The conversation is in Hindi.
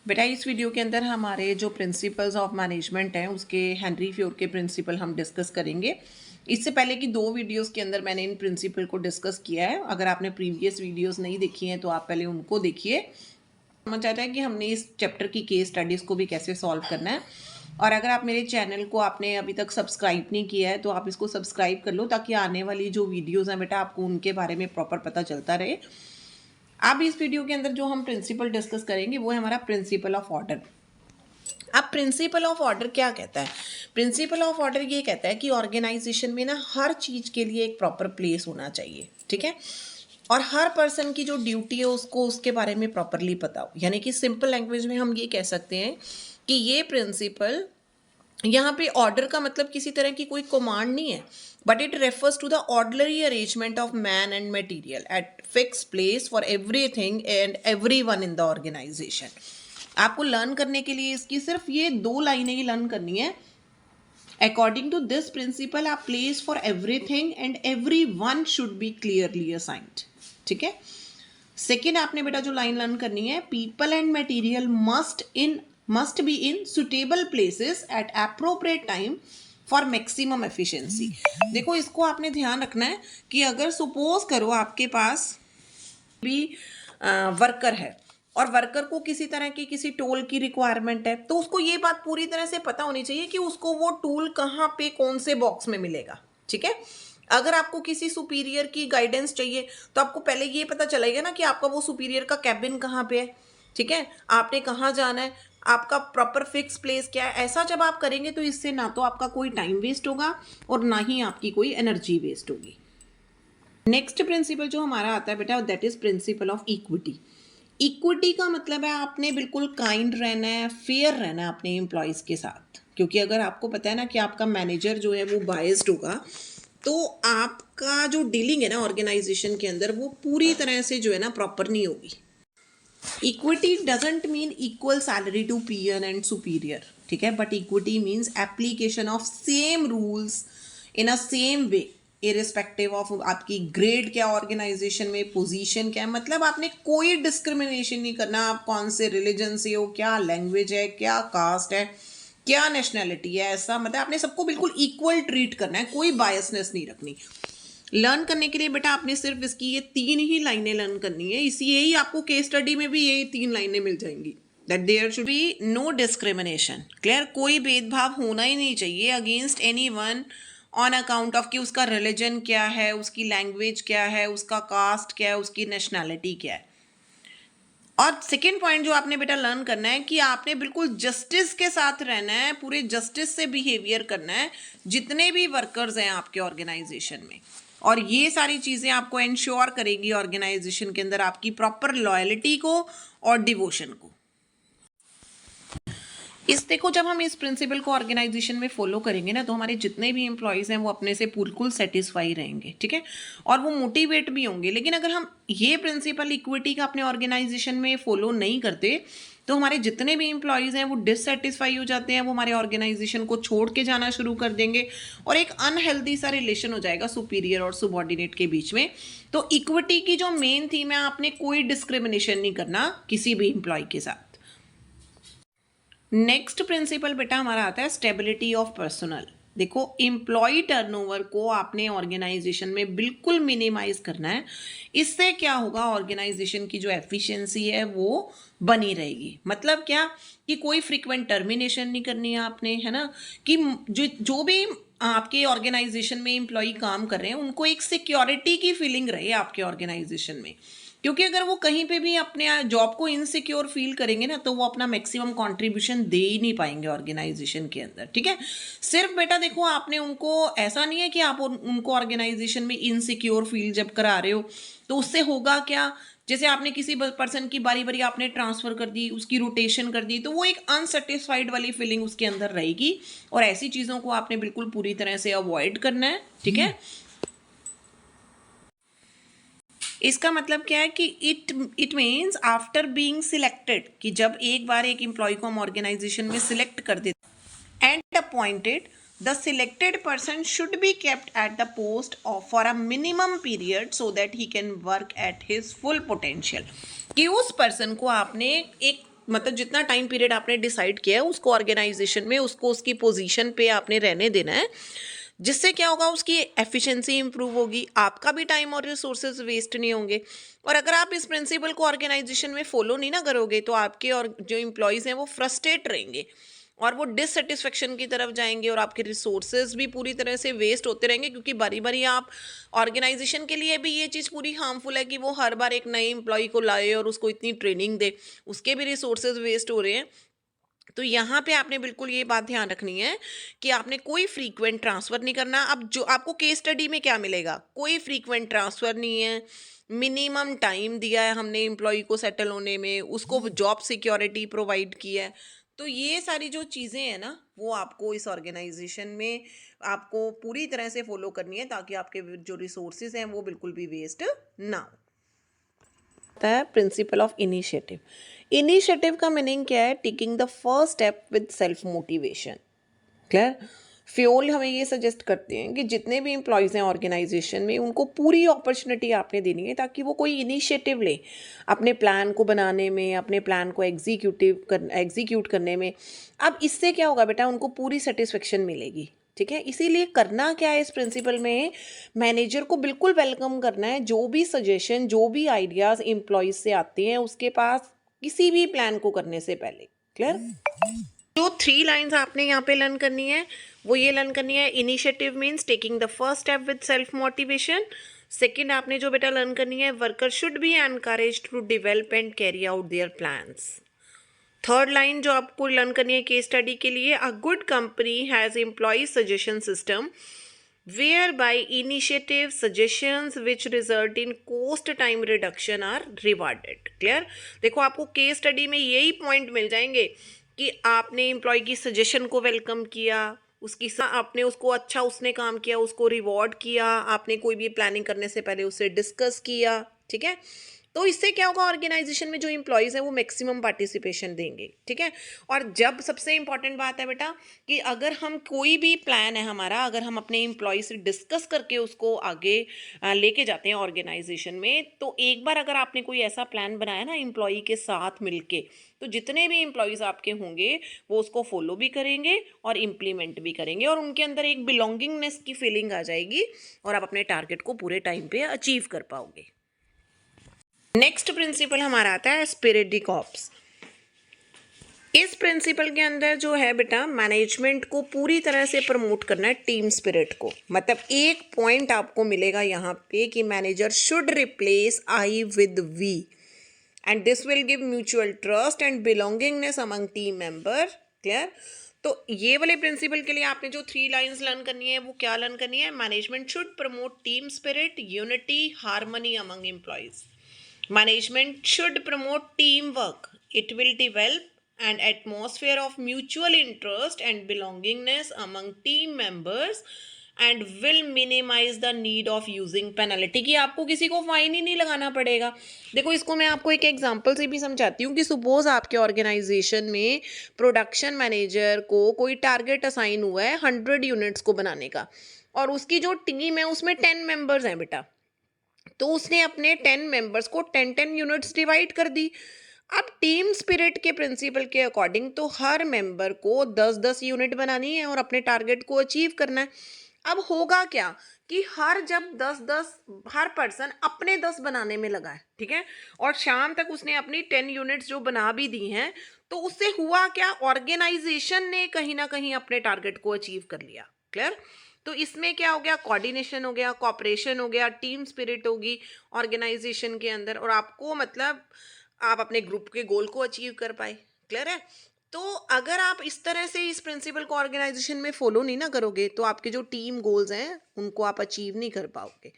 बेटा इस वीडियो के अंदर हमारे जो प्रिंसिपल्स ऑफ मैनेजमेंट हैं उसके हेनरी फ्योर के प्रिंसिपल हम डिस्कस करेंगे। इससे पहले की 2 वीडियोस के अंदर मैंने इन प्रिंसिपल को डिस्कस किया है। अगर आपने प्रीवियस वीडियोस नहीं देखी हैं तो आप पहले उनको देखिए। समझ आता है कि हमने इस चैप्टर की केस स्टडीज़ को भी कैसे सॉल्व करना है। और अगर आप मेरे चैनल को आपने अभी तक सब्सक्राइब नहीं किया है तो आप इसको सब्सक्राइब कर लो, ताकि आने वाली जो वीडियोज़ हैं बेटा आपको उनके बारे में प्रॉपर पता चलता रहे। अब इस वीडियो के अंदर जो हम प्रिंसिपल डिस्कस करेंगे वो है हमारा प्रिंसिपल ऑफ ऑर्डर। अब प्रिंसिपल ऑफ ऑर्डर क्या कहता है? प्रिंसिपल ऑफ ऑर्डर ये कहता है कि ऑर्गेनाइजेशन में ना हर चीज़ के लिए एक प्रॉपर प्लेस होना चाहिए, ठीक है, और हर पर्सन की जो ड्यूटी है उसको उसके बारे में प्रॉपरली पता हो। यानी कि सिंपल लैंग्वेज में हम ये कह सकते हैं कि ये प्रिंसिपल, यहाँ पे ऑर्डर का मतलब किसी तरह की कोई कमांड नहीं है, but it refers to the ordinary arrangement of man and material at fix place for everything and everyone in the organisation. आपको लर्न करने के लिए इसकी सिर्फ ये 2 लाइनें ही लर्न करनी है। According to this principle, a place for everything and everyone should be clearly assigned, ठीक है। सेकेंड आपने बेटा जो लाइन लर्न करनी है, people and material must be in suitable places at appropriate time for maximum efficiency. देखो इसको आपने ध्यान रखना है कि अगर सपोज करो आपके पास भी वर्कर है और वर्कर को किसी तरह की किसी टूल की रिक्वायरमेंट है, तो उसको ये बात पूरी तरह से पता होनी चाहिए कि उसको वो टूल कहाँ पे कौन से बॉक्स में मिलेगा, ठीक है। अगर आपको किसी सुपीरियर की गाइडेंस चाहिए तो आपको पहले ये पता चलेगा ना कि आपका वो सुपीरियर का कैबिन कहाँ पे है, ठीक है, आपने कहाँ जाना है, आपका प्रॉपर फिक्स प्लेस क्या है। ऐसा जब आप करेंगे तो इससे ना तो आपका कोई टाइम वेस्ट होगा और ना ही आपकी कोई एनर्जी वेस्ट होगी। नेक्स्ट प्रिंसिपल जो हमारा आता है बेटा, that is principle of equity. Equity का मतलब है आपने बिल्कुल काइंड रहना है, फेयर रहना है अपने एम्प्लॉयज़ के साथ, क्योंकि अगर आपको पता है ना कि आपका मैनेजर जो है वो बायस्ड होगा तो आपका जो डीलिंग है ना ऑर्गेनाइजेशन के अंदर वो पूरी तरह से जो है ना प्रॉपर नहीं होगी। Equity doesn't mean equal salary to peer and superior, ठीक है, but equity means application of same rules in a same way irrespective of आपकी ग्रेड क्या ऑर्गेनाइजेशन में, पोजीशन क्या है। मतलब आपने कोई डिस्क्रिमिनेशन नहीं करना, आप कौन से रिलीजन से हो, क्या लैंग्वेज है, क्या कास्ट है, क्या नेशनैलिटी है, ऐसा मतलब आपने सबको बिल्कुल इक्वल ट्रीट करना है, कोई बायसनेस नहीं रखनी। लर्न करने के लिए बेटा आपने सिर्फ इसकी ये 3 ही लाइनें लर्न करनी है। इसी यही आपको केस स्टडी में भी यही 3 लाइनें मिल जाएंगी। That there should be no discrimination, clear, कोई भेदभाव होना ही नहीं चाहिए against any one on account of कि उसका रिलीजन क्या है, उसकी लैंग्वेज क्या है, उसका कास्ट क्या है, उसकी नेशनैलिटी क्या है। और सेकेंड पॉइंट जो आपने बेटा लर्न करना है कि आपने बिल्कुल जस्टिस के साथ रहना है, पूरे जस्टिस से बिहेवियर करना है जितने भी वर्कर्स हैं आपके ऑर्गेनाइजेशन में। और ये सारी चीज़ें आपको इंश्योर करेगी ऑर्गेनाइजेशन के अंदर आपकी प्रॉपर लॉयल्टी को और डिवोशन को। देखो जब हम इस प्रिंसिपल को ऑर्गेनाइजेशन में फॉलो करेंगे ना तो हमारे जितने भी एम्प्लॉयज़ हैं वो अपने से बिल्कुल सेटिस्फाई रहेंगे, ठीक है, और वो मोटिवेट भी होंगे। लेकिन अगर हम ये प्रिंसिपल इक्विटी का अपने ऑर्गेनाइजेशन में फॉलो नहीं करते तो हमारे जितने भी एम्प्लॉयज़ हैं वो डिससेटिस्फाई हो जाते हैं, वो हमारे ऑर्गेनाइजेशन को छोड़ के जाना शुरू कर देंगे और एक अनहेल्दी सा रिलेशन हो जाएगा सुपीरियर और सबऑर्डिनेट के बीच में। तो इक्विटी की जो मेन थीम है, आपने कोई डिस्क्रिमिनेशन नहीं करना किसी भी एम्प्लॉय के साथ। नेक्स्ट प्रिंसिपल बेटा हमारा आता है स्टेबिलिटी ऑफ पर्सनल। देखो एम्प्लॉय टर्नओवर को आपने ऑर्गेनाइजेशन में बिल्कुल मिनिमाइज करना है। इससे क्या होगा, ऑर्गेनाइजेशन की जो एफिशिएंसी है वो बनी रहेगी। मतलब क्या कि कोई फ्रीक्वेंट टर्मिनेशन नहीं करनी है आपने, है ना, कि जो भी आपके ऑर्गेनाइजेशन में एम्प्लॉय काम कर रहे हैं उनको एक सिक्योरिटी की फीलिंग रहे आपके ऑर्गेनाइजेशन में। क्योंकि अगर वो कहीं पे भी अपने जॉब को इनसिक्योर फील करेंगे ना तो वो अपना मैक्सिमम कंट्रीब्यूशन दे ही नहीं पाएंगे ऑर्गेनाइजेशन के अंदर, ठीक है। सिर्फ बेटा देखो आपने उनको, ऐसा नहीं है कि आप उनको ऑर्गेनाइजेशन में इनसिक्योर फील जब करा रहे हो तो उससे होगा क्या, जैसे आपने किसी पर्सन की बारी बारी आपने ट्रांसफ़र कर दी, उसकी रोटेशन कर दी, तो वो एक अनसेटिस्फाइड वाली फीलिंग उसके अंदर रहेगी और ऐसी चीज़ों को आपने बिल्कुल पूरी तरह से अवॉइड करना है, ठीक है। इसका मतलब क्या है कि it means after being selected, कि जब एक बार एक एम्प्लॉय को हम ऑर्गेनाइजेशन में सिलेक्ट कर देते and appointed, the selected person should be kept at the post for a minimum period so that he can work at his full potential. कि उस पर्सन को आपने एक मतलब जितना टाइम पीरियड आपने डिसाइड किया है उसको ऑर्गेनाइजेशन में उसको उसकी पोजीशन पे आपने रहने देना है, जिससे क्या होगा, उसकी एफिशिएंसी इंप्रूव होगी, आपका भी टाइम और रिसोर्सेज वेस्ट नहीं होंगे। और अगर आप इस प्रिंसिपल को ऑर्गेनाइजेशन में फॉलो नहीं ना करोगे तो आपके और जो एम्प्लॉयज़ हैं वो फ्रस्ट्रेट रहेंगे और वो डिससेटिस्फेक्शन की तरफ जाएंगे और आपके रिसोर्सेज भी पूरी तरह से वेस्ट होते रहेंगे, क्योंकि बारी बारी आप ऑर्गेनाइजेशन के लिए भी ये चीज़ पूरी हार्मफुल है कि वो हर बार एक नए एम्प्लॉय को लाए और उसको इतनी ट्रेनिंग दे, उसके भी रिसोर्सेज वेस्ट हो रहे हैं। तो यहाँ पे आपने बिल्कुल ये बात ध्यान रखनी है कि आपने कोई फ्रीक्वेंट ट्रांसफ़र नहीं करना। अब जो आपको केस स्टडी में क्या मिलेगा, कोई फ्रीक्वेंट ट्रांसफ़र नहीं है, मिनिमम टाइम दिया है हमने एम्प्लॉय को सेटल होने में, उसको जॉब सिक्योरिटी प्रोवाइड की है। तो ये सारी जो चीज़ें हैं ना वो आपको इस ऑर्गेनाइजेशन में आपको पूरी तरह से फॉलो करनी है, ताकि आपके जो रिसोर्सेज हैं वो बिल्कुल भी वेस्ट ना हो। आता है प्रिंसिपल ऑफ इनिशिएटिव। इनिशिएटिव का मीनिंग क्या है, taking the first step with self motivation. Clear. Fayol हमें ये सजेस्ट करते हैं कि जितने भी एम्प्लॉयज़ हैं ऑर्गेनाइजेशन में उनको पूरी अपॉर्चुनिटी आपने देनी है ताकि वो कोई इनिशिएटिव लें अपने प्लान को बनाने में, अपने प्लान को एग्जीक्यूट करने में। अब इससे क्या होगा बेटा, उनको पूरी सेटिस्फेक्शन मिलेगी। ठीक है, इसीलिए करना क्या है इस प्रिंसिपल में, मैनेजर को बिल्कुल वेलकम करना है। जो भी सजेशन, जो भी आइडियाज़ एम्प्लॉयज़ से आते हैं उसके पास किसी भी प्लान को करने से पहले। क्लियर। जो 3 लाइन्स आपने यहाँ पे लर्न करनी है वो ये लर्न करनी है, initiative means taking the first step with self motivation. Second आपने जो बेटा लर्न करनी है, worker should be encourage to develop and carry out their plans. Third line जो आपको लर्न करनी है केस स्टडी के लिए, a good company has employ suggestion system whereby initiative suggestions which result in cost time reduction are rewarded। Clear. देखो आपको केस स्टडी में यही पॉइंट मिल जाएंगे कि आपने एम्प्लॉय की सजेशन को वेलकम किया, आपने उसको अच्छा उसने काम किया उसको रिवॉर्ड किया, आपने कोई भी प्लानिंग करने से पहले उससे डिस्कस किया। ठीक है, तो इससे क्या होगा, ऑर्गेनाइजेशन में जो एम्प्लॉयज़ हैं वो मैक्सिमम पार्टिसिपेशन देंगे। ठीक है, और जब सबसे इंपॉर्टेंट बात है बेटा कि अगर हम कोई भी प्लान है हमारा, अगर हम अपने एम्प्लॉय से डिस्कस करके उसको आगे लेके जाते हैं ऑर्गेनाइजेशन में, तो एक बार अगर आपने कोई ऐसा प्लान बनाया ना एम्प्लॉय के साथ मिलके, तो जितने भी एम्प्लॉयज़ आपके होंगे वो उसको फॉलो भी करेंगे और इम्प्लीमेंट भी करेंगे और उनके अंदर एक बिलोंगिंगनेस की फीलिंग आ जाएगी और आप अपने टारगेट को पूरे टाइम पे अचीव कर पाओगे। नेक्स्ट प्रिंसिपल हमारा आता है स्पिरिट दी कॉर्प्स। इस प्रिंसिपल के अंदर जो है बेटा, मैनेजमेंट को पूरी तरह से प्रमोट करना है टीम स्पिरिट को। मतलब एक पॉइंट आपको मिलेगा यहाँ पे कि manager should replace I with we and this will give mutual trust and belongingness among team member. Clear. तो ये वाले प्रिंसिपल के लिए आपने जो 3 लाइंस लर्न करनी है वो क्या लर्न करनी है, management should promote team spirit, unity, harmony among employees. Management should promote teamwork. It will develop an atmosphere of mutual interest and belongingness among team members and will minimize the need of using penalty। कि आपको किसी को फाइन ही नहीं लगाना पड़ेगा। देखो इसको मैं आपको एक एग्जांपल से भी समझाती हूँ कि सपोज आपके ऑर्गेनाइजेशन में प्रोडक्शन मैनेजर को कोई टारगेट असाइन हुआ है 100 यूनिट्स को बनाने का और उसकी जो टीम है उसमें 10 मेंबर्स हैं बेटा, तो उसने अपने 10 मेंबर्स को 10 यूनिट्स डिवाइड कर दी। अब टीम स्पिरिट के प्रिंसिपल के अकॉर्डिंग तो हर मेंबर को 10-10 यूनिट बनानी है और अपने टारगेट को अचीव करना है। अब होगा क्या कि जब 10-10 हर पर्सन अपने 10 बनाने में लगा है, ठीक है, और शाम तक उसने अपनी 10 यूनिट्स जो बना भी दी हैं, तो उससे हुआ क्या, ऑर्गेनाइजेशन ने कहीं ना कहीं अपने टारगेट को अचीव कर लिया। क्लियर। तो इसमें क्या हो गया, कोऑर्डिनेशन हो गया, कोऑपरेशन हो गया, टीम स्पिरिट होगी ऑर्गेनाइजेशन के अंदर और आपको मतलब आप अपने ग्रुप के गोल को अचीव कर पाए। क्लियर है। तो अगर आप इस तरह से इस प्रिंसिपल को ऑर्गेनाइजेशन में फॉलो नहीं ना करोगे तो आपके जो टीम गोल्स हैं उनको आप अचीव नहीं कर पाओगे।